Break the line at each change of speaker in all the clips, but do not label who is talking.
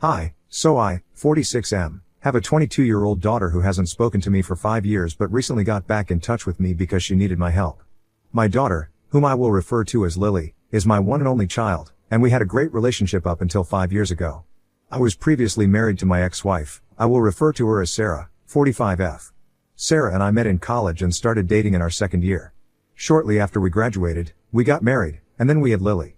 Hi, so I, 46M, have a 22-year-old daughter who hasn't spoken to me for 5 years but recently got back in touch with me because she needed my help. My daughter, whom I will refer to as Lily, is my one and only child, and we had a great relationship up until 5 years ago. I was previously married to my ex-wife. I will refer to her as Sarah, 45F. Sarah and I met in college and started dating in our second year. Shortly after we graduated, we got married, and then we had Lily.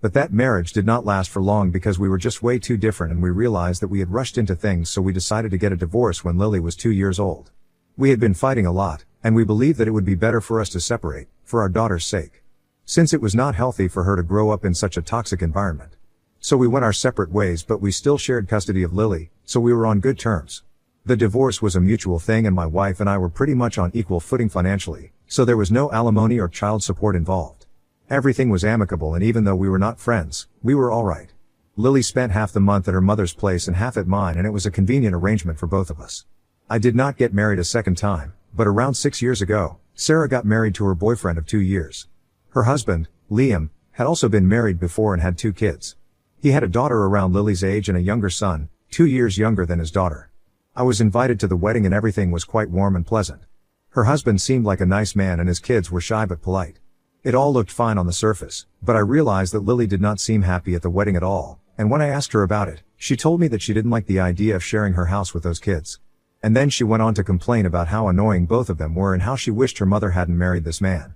But that marriage did not last for long because we were just way too different and we realized that we had rushed into things, so we decided to get a divorce when Lily was 2 years old. We had been fighting a lot, and we believed that it would be better for us to separate, for our daughter's sake. Since it was not healthy for her to grow up in such a toxic environment. So we went our separate ways, but we still shared custody of Lily, so we were on good terms. The divorce was a mutual thing and my wife and I were pretty much on equal footing financially, so there was no alimony or child support involved. Everything was amicable, and even though we were not friends, we were alright. Lily spent half the month at her mother's place and half at mine, and it was a convenient arrangement for both of us. I did not get married a second time, but around 6 years ago, Sarah got married to her boyfriend of 2 years. Her husband, Liam, had also been married before and had 2 kids. He had a daughter around Lily's age and a younger son, 2 years younger than his daughter. I was invited to the wedding and everything was quite warm and pleasant. Her husband seemed like a nice man and his kids were shy but polite. It all looked fine on the surface, but I realized that Lily did not seem happy at the wedding at all, and when I asked her about it, she told me that she didn't like the idea of sharing her house with those kids. And then she went on to complain about how annoying both of them were and how she wished her mother hadn't married this man.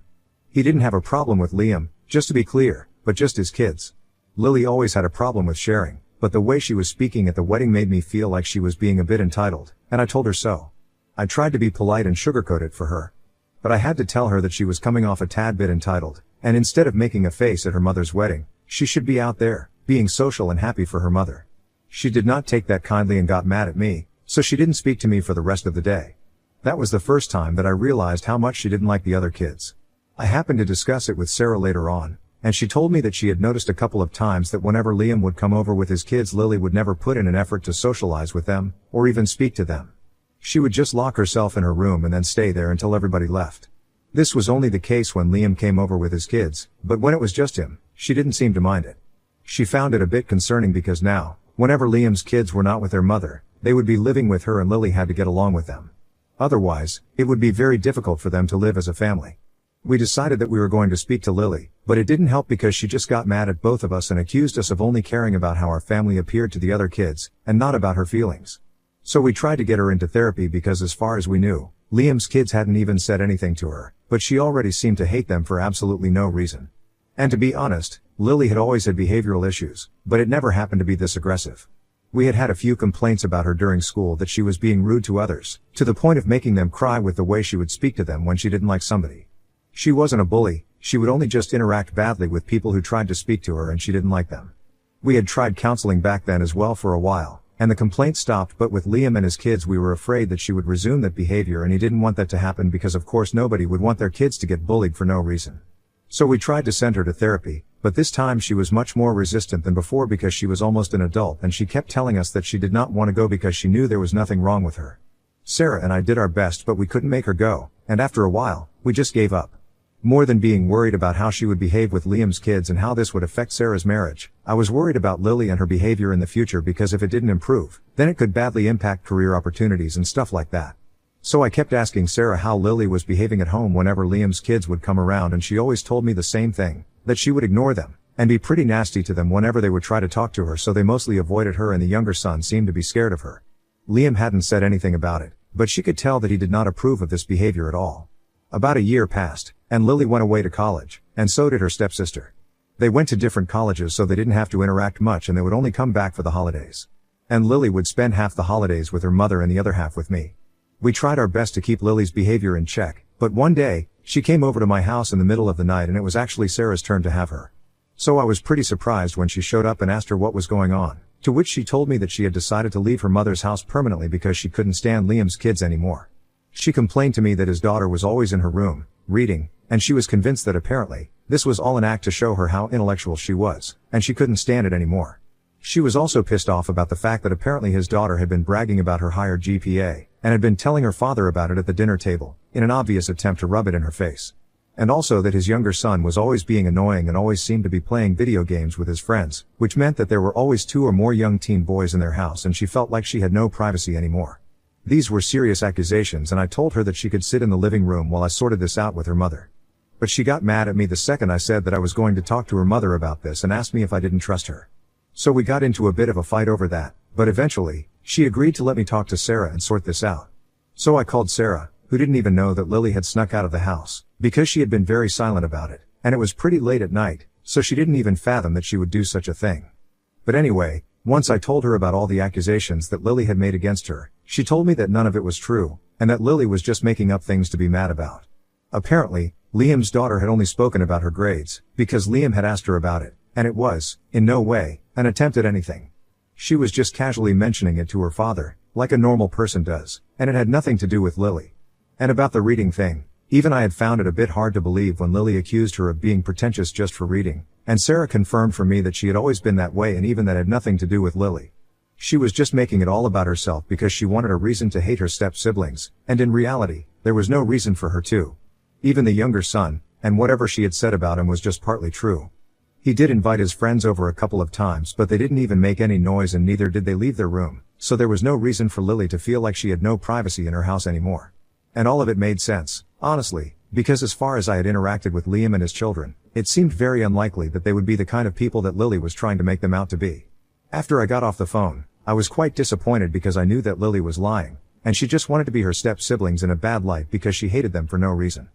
He didn't have a problem with Liam, just to be clear, but just his kids. Lily always had a problem with sharing, but the way she was speaking at the wedding made me feel like she was being a bit entitled, and I told her so. I tried to be polite and sugarcoat it for her. But I had to tell her that she was coming off a tad bit entitled, and instead of making a face at her mother's wedding, she should be out there, being social and happy for her mother. She did not take that kindly and got mad at me, so she didn't speak to me for the rest of the day. That was the first time that I realized how much she didn't like the other kids. I happened to discuss it with Sarah later on, and she told me that she had noticed a couple of times that whenever Liam would come over with his kids, Lily would never put in an effort to socialize with them, or even speak to them. She would just lock herself in her room and then stay there until everybody left. This was only the case when Liam came over with his kids, but when it was just him, she didn't seem to mind it. She found it a bit concerning because now, whenever Liam's kids were not with their mother, they would be living with her and Lily had to get along with them. Otherwise, it would be very difficult for them to live as a family. We decided that we were going to speak to Lily, but it didn't help because she just got mad at both of us and accused us of only caring about how our family appeared to the other kids, and not about her feelings. So we tried to get her into therapy because as far as we knew, Liam's kids hadn't even said anything to her, but she already seemed to hate them for absolutely no reason. And to be honest, Lily had always had behavioral issues, but it never happened to be this aggressive. We had had a few complaints about her during school that she was being rude to others, to the point of making them cry with the way she would speak to them when she didn't like somebody. She wasn't a bully, she would only just interact badly with people who tried to speak to her and she didn't like them. We had tried counseling back then as well for a while, and the complaints stopped, but with Liam and his kids we were afraid that she would resume that behavior and he didn't want that to happen because of course nobody would want their kids to get bullied for no reason. So we tried to send her to therapy, but this time she was much more resistant than before because she was almost an adult and she kept telling us that she did not want to go because she knew there was nothing wrong with her. Sarah and I did our best but we couldn't make her go, and after a while, we just gave up. More than being worried about how she would behave with Liam's kids and how this would affect Sarah's marriage, I was worried about Lily and her behavior in the future because if it didn't improve, then it could badly impact career opportunities and stuff like that. So I kept asking Sarah how Lily was behaving at home whenever Liam's kids would come around, and she always told me the same thing, that she would ignore them, and be pretty nasty to them whenever they would try to talk to her, so they mostly avoided her and the younger son seemed to be scared of her. Liam hadn't said anything about it, but she could tell that he did not approve of this behavior at all. About a year passed, and Lily went away to college, and so did her stepsister. They went to different colleges so they didn't have to interact much and they would only come back for the holidays. And Lily would spend half the holidays with her mother and the other half with me. We tried our best to keep Lily's behavior in check, but one day, she came over to my house in the middle of the night and it was actually Sarah's turn to have her. So I was pretty surprised when she showed up and asked her what was going on, to which she told me that she had decided to leave her mother's house permanently because she couldn't stand Liam's kids anymore. She complained to me that his daughter was always in her room, reading, and she was convinced that apparently, this was all an act to show her how intellectual she was, and she couldn't stand it anymore. She was also pissed off about the fact that apparently his daughter had been bragging about her higher GPA, and had been telling her father about it at the dinner table, in an obvious attempt to rub it in her face. And also that his younger son was always being annoying and always seemed to be playing video games with his friends, which meant that there were always 2 or more young teen boys in their house and she felt like she had no privacy anymore. These were serious accusations and I told her that she could sit in the living room while I sorted this out with her mother. But she got mad at me the second I said that I was going to talk to her mother about this and asked me if I didn't trust her. So we got into a bit of a fight over that, but eventually, she agreed to let me talk to Sarah and sort this out. So I called Sarah, who didn't even know that Lily had snuck out of the house, because she had been very silent about it, and it was pretty late at night, so she didn't even fathom that she would do such a thing. But anyway, once I told her about all the accusations that Lily had made against her, she told me that none of it was true, and that Lily was just making up things to be mad about. Apparently, Liam's daughter had only spoken about her grades, because Liam had asked her about it, and it was, in no way, an attempt at anything. She was just casually mentioning it to her father, like a normal person does, and it had nothing to do with Lily. And about the reading thing, even I had found it a bit hard to believe when Lily accused her of being pretentious just for reading, and Sarah confirmed for me that she had always been that way and even that had nothing to do with Lily. She was just making it all about herself because she wanted a reason to hate her step-siblings, and in reality, there was no reason for her to. Even the younger son, and whatever she had said about him was just partly true. He did invite his friends over a couple of times but they didn't even make any noise and neither did they leave their room, so there was no reason for Lily to feel like she had no privacy in her house anymore. And all of it made sense, honestly, because as far as I had interacted with Liam and his children, it seemed very unlikely that they would be the kind of people that Lily was trying to make them out to be. After I got off the phone, I was quite disappointed because I knew that Lily was lying, and she just wanted to be her step-siblings in a bad light because she hated them for no reason.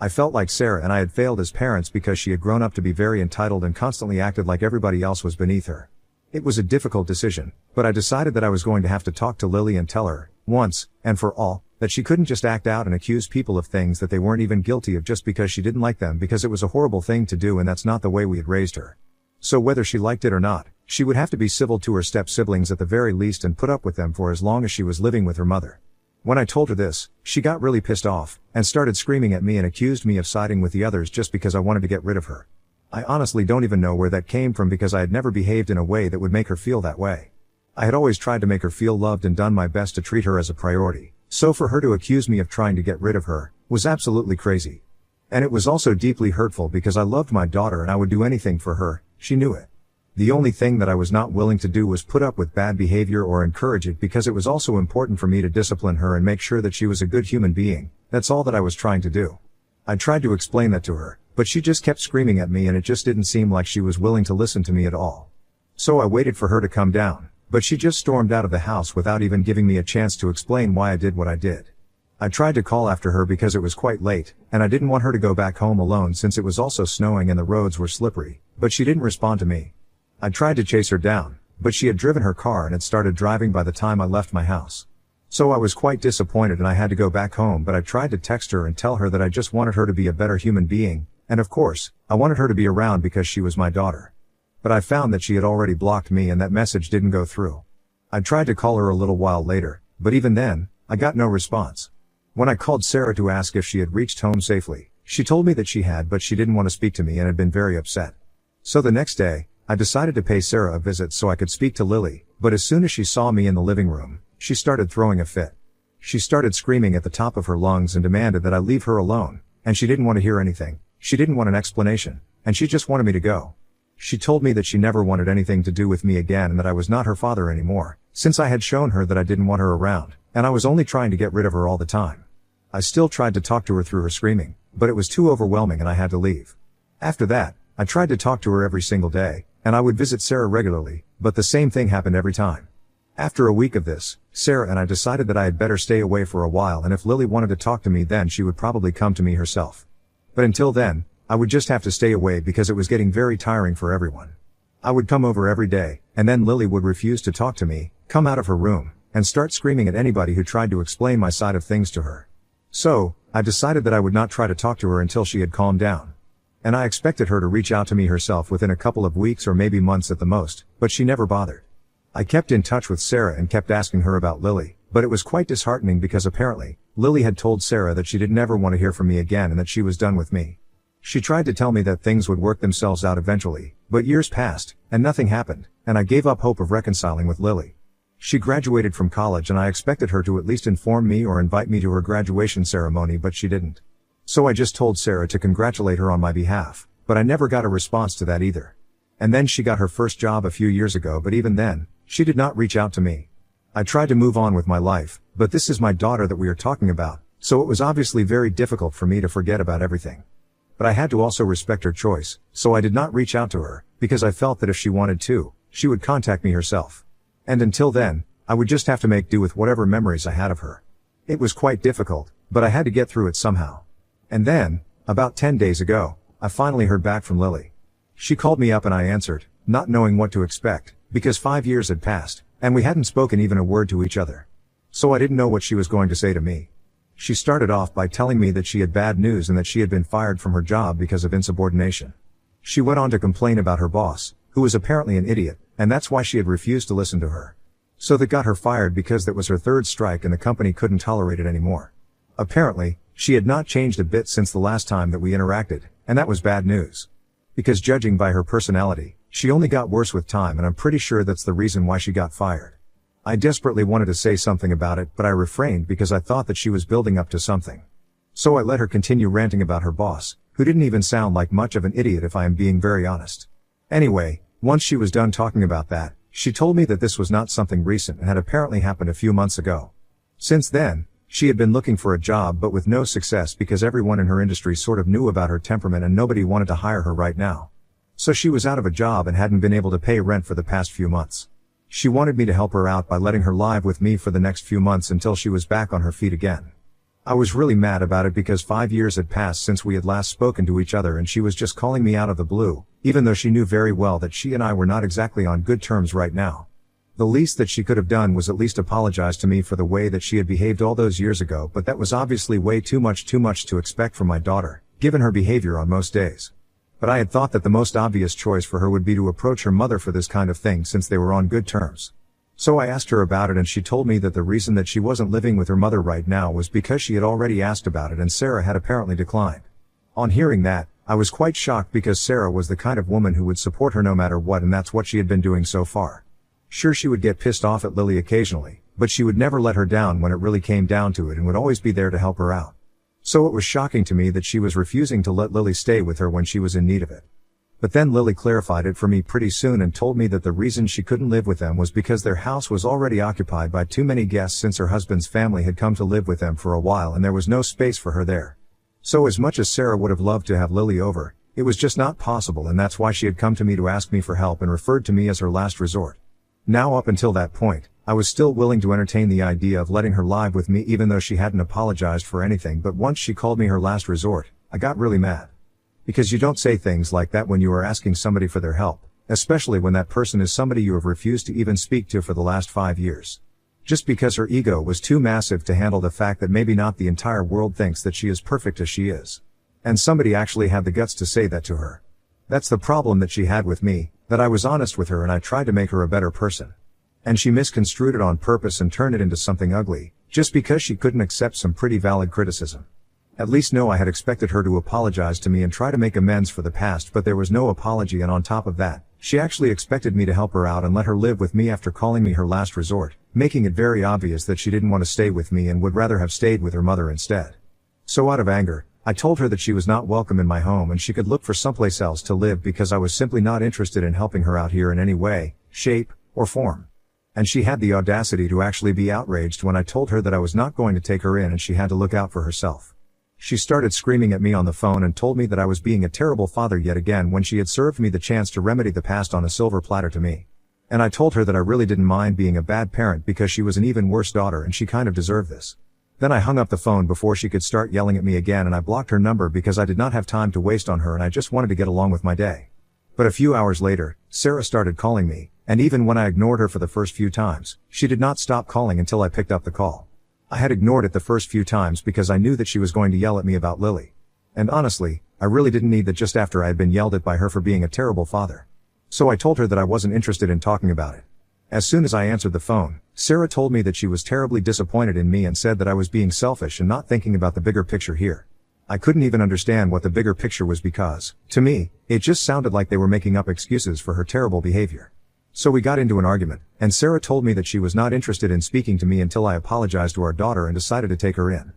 I felt like Sarah and I had failed as parents because she had grown up to be very entitled and constantly acted like everybody else was beneath her. It was a difficult decision, but I decided that I was going to have to talk to Lily and tell her, once, and for all, that she couldn't just act out and accuse people of things that they weren't even guilty of just because she didn't like them because it was a horrible thing to do and that's not the way we had raised her. So whether she liked it or not, she would have to be civil to her step-siblings at the very least and put up with them for as long as she was living with her mother. When I told her this, she got really pissed off, and started screaming at me and accused me of siding with the others just because I wanted to get rid of her. I honestly don't even know where that came from because I had never behaved in a way that would make her feel that way. I had always tried to make her feel loved and done my best to treat her as a priority, so for her to accuse me of trying to get rid of her, was absolutely crazy. And it was also deeply hurtful because I loved my daughter and I would do anything for her, she knew it. The only thing that I was not willing to do was put up with bad behavior or encourage it because it was also important for me to discipline her and make sure that she was a good human being. That's all that I was trying to do. I tried to explain that to her, but she just kept screaming at me and it just didn't seem like she was willing to listen to me at all. So I waited for her to come down, but she just stormed out of the house without even giving me a chance to explain why I did what I did. I tried to call after her because it was quite late, and I didn't want her to go back home alone since it was also snowing and the roads were slippery, but she didn't respond to me. I tried to chase her down, but she had driven her car and had started driving by the time I left my house. So I was quite disappointed and I had to go back home, but I tried to text her and tell her that I just wanted her to be a better human being, and of course, I wanted her to be around because she was my daughter. But I found that she had already blocked me and that message didn't go through. I tried to call her a little while later, but even then, I got no response. When I called Sarah to ask if she had reached home safely, she told me that she had but she didn't want to speak to me and had been very upset. So the next day, I decided to pay Sarah a visit so I could speak to Lily, but as soon as she saw me in the living room, she started throwing a fit. She started screaming at the top of her lungs and demanded that I leave her alone, and she didn't want to hear anything, she didn't want an explanation, and she just wanted me to go. She told me that she never wanted anything to do with me again and that I was not her father anymore, since I had shown her that I didn't want her around, and I was only trying to get rid of her all the time. I still tried to talk to her through her screaming, but it was too overwhelming and I had to leave. After that, I tried to talk to her every single day, and I would visit Sarah regularly, but the same thing happened every time. After a week of this, Sarah and I decided that I had better stay away for a while and if Lily wanted to talk to me then she would probably come to me herself. But until then, I would just have to stay away because it was getting very tiring for everyone. I would come over every day, and then Lily would refuse to talk to me, come out of her room, and start screaming at anybody who tried to explain my side of things to her. So, I decided that I would not try to talk to her until she had calmed down. And I expected her to reach out to me herself within a couple of weeks or maybe months at the most, but she never bothered. I kept in touch with Sarah and kept asking her about Lily, but it was quite disheartening because apparently, Lily had told Sarah that she didn't ever want to hear from me again and that she was done with me. She tried to tell me that things would work themselves out eventually, but years passed, and nothing happened, and I gave up hope of reconciling with Lily. She graduated from college and I expected her to at least inform me or invite me to her graduation ceremony, but she didn't. So I just told Sarah to congratulate her on my behalf, but I never got a response to that either. And then she got her first job a few years ago, but even then, she did not reach out to me. I tried to move on with my life, but this is my daughter that we are talking about, so it was obviously very difficult for me to forget about everything. But I had to also respect her choice, so I did not reach out to her, because I felt that if she wanted to, she would contact me herself. And until then, I would just have to make do with whatever memories I had of her. It was quite difficult, but I had to get through it somehow. And then, about 10 days ago, I finally heard back from Lily. She called me up and I answered, not knowing what to expect, because 5 years had passed, and we hadn't spoken even a word to each other. So I didn't know what she was going to say to me. She started off by telling me that she had bad news and that she had been fired from her job because of insubordination. She went on to complain about her boss, who was apparently an idiot, and that's why she had refused to listen to her. So that got her fired because that was her third strike and the company couldn't tolerate it anymore. Apparently, she had not changed a bit since the last time that we interacted, and that was bad news. Because judging by her personality, she only got worse with time, and I'm pretty sure that's the reason why she got fired. I desperately wanted to say something about it, but I refrained because I thought that she was building up to something. So I let her continue ranting about her boss, who didn't even sound like much of an idiot if I am being very honest. Anyway, once she was done talking about that, she told me that this was not something recent and had apparently happened a few months ago. Since then, she had been looking for a job but with no success because everyone in her industry sort of knew about her temperament and nobody wanted to hire her right now. So she was out of a job and hadn't been able to pay rent for the past few months. She wanted me to help her out by letting her live with me for the next few months until she was back on her feet again. I was really mad about it because 5 years had passed since we had last spoken to each other and she was just calling me out of the blue, even though she knew very well that she and I were not exactly on good terms right now. The least that she could have done was at least apologize to me for the way that she had behaved all those years ago, but that was obviously way too much to expect from my daughter, given her behavior on most days. But I had thought that the most obvious choice for her would be to approach her mother for this kind of thing since they were on good terms. So I asked her about it and she told me that the reason that she wasn't living with her mother right now was because she had already asked about it and Sarah had apparently declined. On hearing that, I was quite shocked because Sarah was the kind of woman who would support her no matter what, and that's what she had been doing so far. Sure, she would get pissed off at Lily occasionally, but she would never let her down when it really came down to it and would always be there to help her out. So it was shocking to me that she was refusing to let Lily stay with her when she was in need of it. But then Lily clarified it for me pretty soon and told me that the reason she couldn't live with them was because their house was already occupied by too many guests since her husband's family had come to live with them for a while and there was no space for her there. So as much as Sarah would have loved to have Lily over, it was just not possible, and that's why she had come to me to ask me for help and referred to me as her last resort. Now up until that point, I was still willing to entertain the idea of letting her live with me even though she hadn't apologized for anything, but once she called me her last resort, I got really mad. Because you don't say things like that when you are asking somebody for their help, especially when that person is somebody you have refused to even speak to for the last 5 years. Just because her ego was too massive to handle the fact that maybe not the entire world thinks that she is perfect as she is. And somebody actually had the guts to say that to her. That's the problem that she had with me, that I was honest with her and I tried to make her a better person. And she misconstrued it on purpose and turned it into something ugly, just because she couldn't accept some pretty valid criticism. At least I had expected her to apologize to me and try to make amends for the past, but there was no apology, and on top of that, she actually expected me to help her out and let her live with me after calling me her last resort, making it very obvious that she didn't want to stay with me and would rather have stayed with her mother instead. So out of anger, I told her that she was not welcome in my home and she could look for someplace else to live because I was simply not interested in helping her out here in any way, shape, or form. And she had the audacity to actually be outraged when I told her that I was not going to take her in and she had to look out for herself. She started screaming at me on the phone and told me that I was being a terrible father yet again when she had served me the chance to remedy the past on a silver platter to me. And I told her that I really didn't mind being a bad parent because she was an even worse daughter and she kind of deserved this. Then I hung up the phone before she could start yelling at me again, and I blocked her number because I did not have time to waste on her and I just wanted to get along with my day. But a few hours later, Sarah started calling me, and even when I ignored her for the first few times, she did not stop calling until I picked up the call. I had ignored it the first few times because I knew that she was going to yell at me about Lily. And honestly, I really didn't need that just after I had been yelled at by her for being a terrible father. So I told her that I wasn't interested in talking about it. As soon as I answered the phone, Sarah told me that she was terribly disappointed in me and said that I was being selfish and not thinking about the bigger picture here. I couldn't even understand what the bigger picture was because, to me, it just sounded like they were making up excuses for her terrible behavior. So we got into an argument, and Sarah told me that she was not interested in speaking to me until I apologized to our daughter and decided to take her in.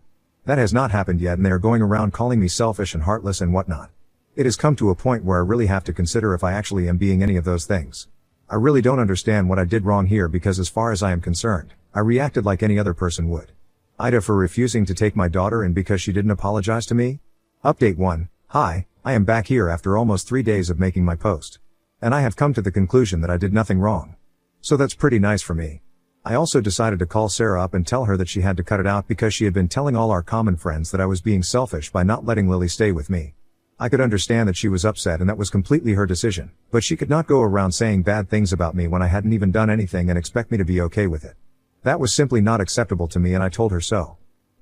That has not happened yet and they are going around calling me selfish and heartless and whatnot. It has come to a point where I really have to consider if I actually am being any of those things. I really don't understand what I did wrong here because as far as I am concerned, I reacted like any other person would. Ida for refusing to take my daughter in because she didn't apologize to me? Update 1. Hi, I am back here after almost 3 days of making my post. And I have come to the conclusion that I did nothing wrong. So that's pretty nice for me. I also decided to call Sarah up and tell her that she had to cut it out because she had been telling all our common friends that I was being selfish by not letting Lily stay with me. I could understand that she was upset and that was completely her decision, but she could not go around saying bad things about me when I hadn't even done anything and expect me to be okay with it. That was simply not acceptable to me and I told her so.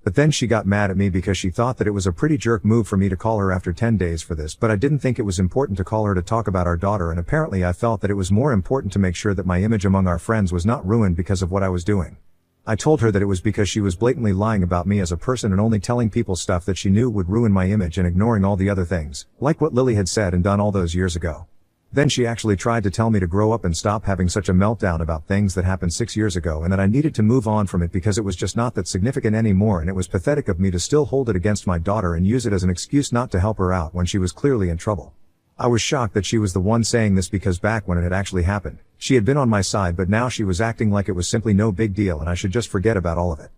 But then she got mad at me because she thought that it was a pretty jerk move for me to call her after 10 days for this, but I didn't think it was important to call her to talk about our daughter and apparently I felt that it was more important to make sure that my image among our friends was not ruined because of what I was doing. I told her that it was because she was blatantly lying about me as a person and only telling people stuff that she knew would ruin my image and ignoring all the other things, like what Lily had said and done all those years ago. Then she actually tried to tell me to grow up and stop having such a meltdown about things that happened 6 years ago and that I needed to move on from it because it was just not that significant anymore and it was pathetic of me to still hold it against my daughter and use it as an excuse not to help her out when she was clearly in trouble. I was shocked that she was the one saying this because back when it had actually happened, she had been on my side but now she was acting like it was simply no big deal and I should just forget about all of it.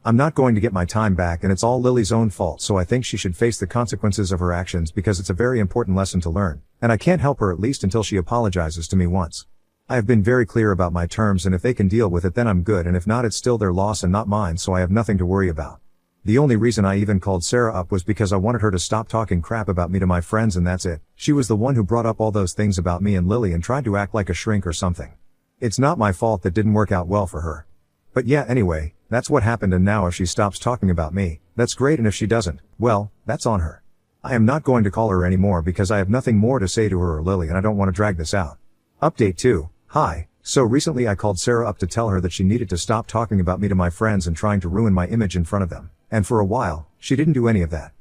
I'm not going to get my time back and it's all Lily's own fault so I think she should face the consequences of her actions because it's a very important lesson to learn, and I can't help her at least until she apologizes to me once. I have been very clear about my terms and if they can deal with it then I'm good and if not it's still their loss and not mine so I have nothing to worry about. The only reason I even called Sarah up was because I wanted her to stop talking crap about me to my friends and that's it. She was the one who brought up all those things about me and Lily and tried to act like a shrink or something. It's not my fault that didn't work out well for her. But yeah, anyway, that's what happened and now if she stops talking about me, that's great and if she doesn't, well, that's on her. I am not going to call her anymore because I have nothing more to say to her or Lily and I don't want to drag this out. Update 2. Hi, so recently I called Sarah up to tell her that she needed to stop talking about me to my friends and trying to ruin my image in front of them, and for a while, she didn't do any of that.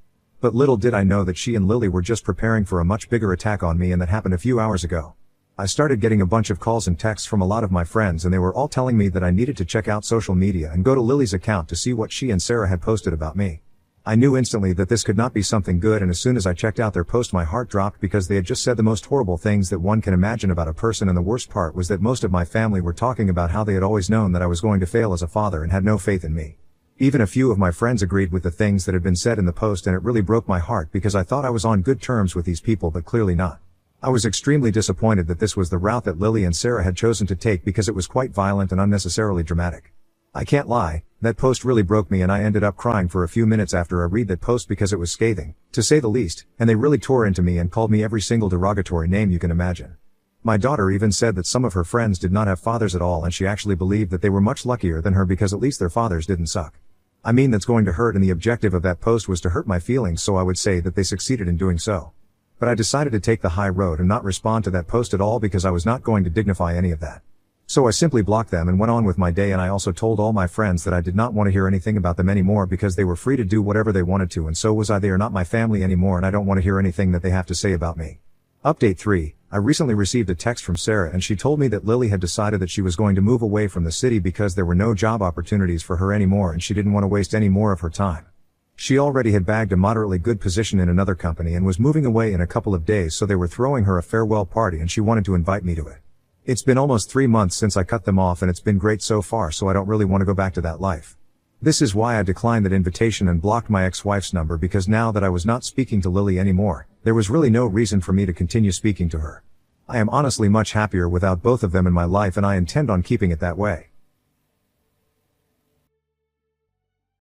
But little did I know that she and Lily were just preparing for a much bigger attack on me and that happened a few hours ago. I started getting a bunch of calls and texts from a lot of my friends and they were all telling me that I needed to check out social media and go to Lily's account to see what she and Sarah had posted about me. I knew instantly that this could not be something good and as soon as I checked out their post my heart dropped because they had just said the most horrible things that one can imagine about a person and the worst part was that most of my family were talking about how they had always known that I was going to fail as a father and had no faith in me. Even a few of my friends agreed with the things that had been said in the post and it really broke my heart because I thought I was on good terms with these people but clearly not. I was extremely disappointed that this was the route that Lily and Sarah had chosen to take because it was quite violent and unnecessarily dramatic. I can't lie, that post really broke me and I ended up crying for a few minutes after I read that post because it was scathing, to say the least, and they really tore into me and called me every single derogatory name you can imagine. My daughter even said that some of her friends did not have fathers at all and she actually believed that they were much luckier than her because at least their fathers didn't suck. I mean that's going to hurt and the objective of that post was to hurt my feelings so I would say that they succeeded in doing so. But I decided to take the high road and not respond to that post at all because I was not going to dignify any of that. So I simply blocked them and went on with my day and I also told all my friends that I did not want to hear anything about them anymore because they were free to do whatever they wanted to and so was I. They are not my family anymore and I don't want to hear anything that they have to say about me. Update 3. I recently received a text from Sarah and she told me that Lily had decided that she was going to move away from the city because there were no job opportunities for her anymore and she didn't want to waste any more of her time. She already had bagged a moderately good position in another company and was moving away in a couple of days so they were throwing her a farewell party and she wanted to invite me to it. It's been almost 3 months since I cut them off and it's been great so far so I don't really want to go back to that life. This is why I declined that invitation and blocked my ex-wife's number because now that I was not speaking to Lily anymore, there was really no reason for me to continue speaking to her. I am honestly much happier without both of them in my life and I intend on keeping it that way.